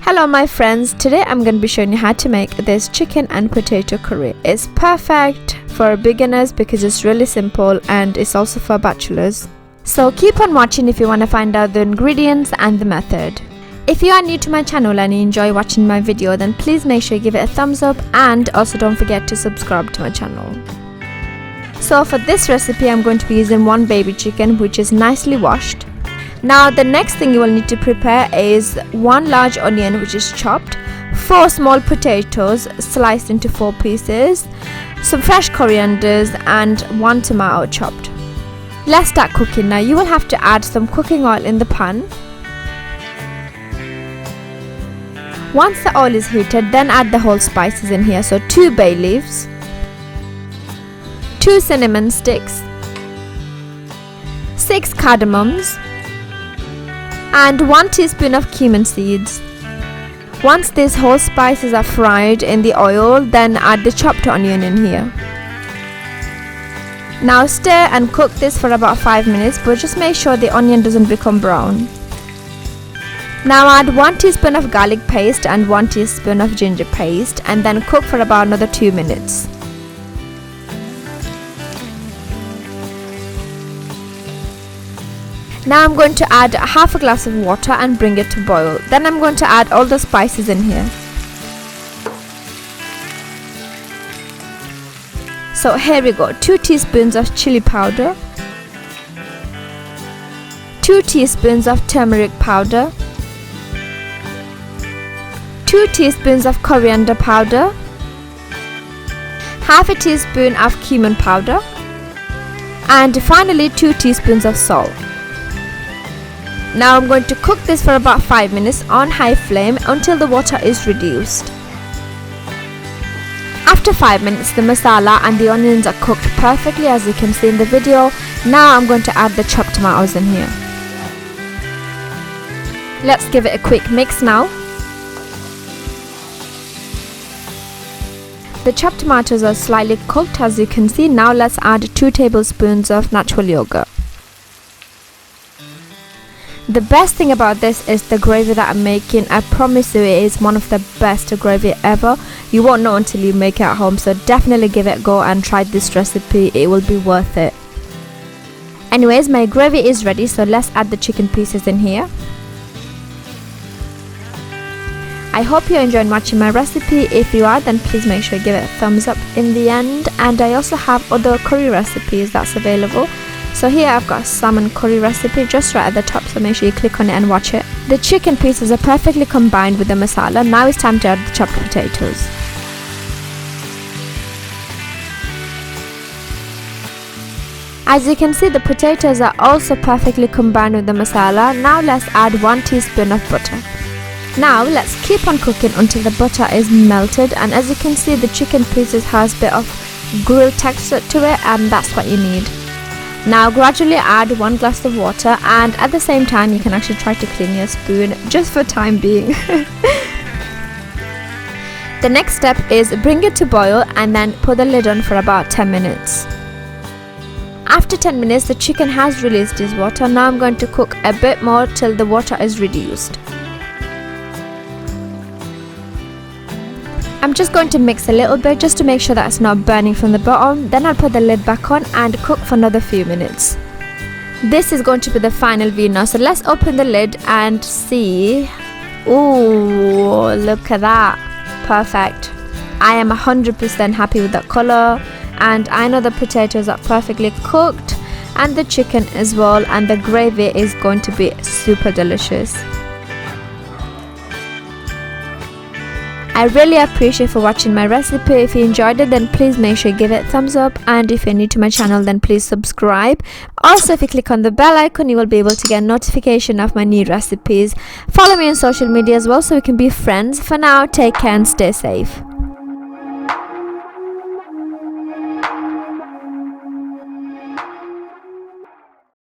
Hello my friends, today I'm going to be showing you how to make this chicken and potato curry. It's perfect for beginners because it's really simple, and it's also for bachelors. So keep on watching if you want to find out the ingredients and the method. If you are new to my channel and you enjoy watching my video, then please make sure you give it a thumbs up, and also don't forget to subscribe to my channel. So for this recipe I'm going to be using one baby chicken which is nicely washed. Now the next thing you will need to prepare is one large onion which is chopped, 4 small potatoes sliced into 4 pieces, some fresh corianders, and 1 tomato chopped. Let's start cooking. Now you will have to add some cooking oil in the pan. Once the oil is heated, then add the whole spices in here. So 2 bay leaves, 2 cinnamon sticks, 6 cardamoms, and 1 teaspoon of cumin seeds. Once these whole spices are fried in the oil, then add the chopped onion in here. Now stir and cook this for about 5 minutes, but just make sure the onion doesn't become brown. Now add 1 teaspoon of garlic paste and 1 teaspoon of ginger paste, and then cook for about another 2 minutes. Now I'm going to add half a glass of water and bring it to boil. Then I'm going to add all the spices in here. So here we go, 2 teaspoons of chili powder, 2 teaspoons of turmeric powder, 2 teaspoons of coriander powder, half a teaspoon of cumin powder, and finally 2 teaspoons of salt. Now I'm going to cook this for about 5 minutes on high flame until the water is reduced. After 5 minutes, the masala and the onions are cooked perfectly, as you can see in the video. Now I'm going to add the chopped tomatoes in here. Let's give it a quick mix now. The chopped tomatoes are slightly cooked, as you can see. Now let's add 2 tablespoons of natural yogurt. The best thing about this is the gravy that I'm making. I promise you it is one of the best gravy ever. You won't know until you make it at home, so definitely give it a go and try this recipe. It will be worth it. Anyways, my gravy is ready, so let's add the chicken pieces in here. I hope you're enjoying watching my recipe. If you are, then please make sure you give it a thumbs up in the end. And I also have other curry recipes that's available. So here I've got a salmon curry recipe just right at the top, so make sure you click on it and watch it. The chicken pieces are perfectly combined with the masala. Now it's time to add the chopped potatoes. As you can see, the potatoes are also perfectly combined with the masala. Now let's add 1 teaspoon of butter. Now let's keep on cooking until the butter is melted, and as you can see, the chicken pieces has a bit of grilled texture to it, and that's what you need. Now gradually add 1 glass of water, and at the same time you can actually try to clean your spoon just for time being. The next step is bring it to boil and then put the lid on for about 10 minutes. After 10 minutes the chicken has released its water. Now I'm going to cook a bit more till the water is reduced. I'm just going to mix a little bit just to make sure that it's not burning from the bottom. Then I'll put the lid back on and cook for another few minutes. This is going to be the final view now, so let's open the lid and see. Ooh, look at that. Perfect. I am 100% happy with that color, and I know the potatoes are perfectly cooked and the chicken as well, and the gravy is going to be super delicious. I really appreciate for watching my recipe. If you enjoyed it, then please make sure you give it a thumbs up, and if you're new to my channel, then please subscribe. Also, if you click on the bell icon, you will be able to get notification of my new recipes. Follow me on social media as well so we can be friends. For now, take care and stay safe.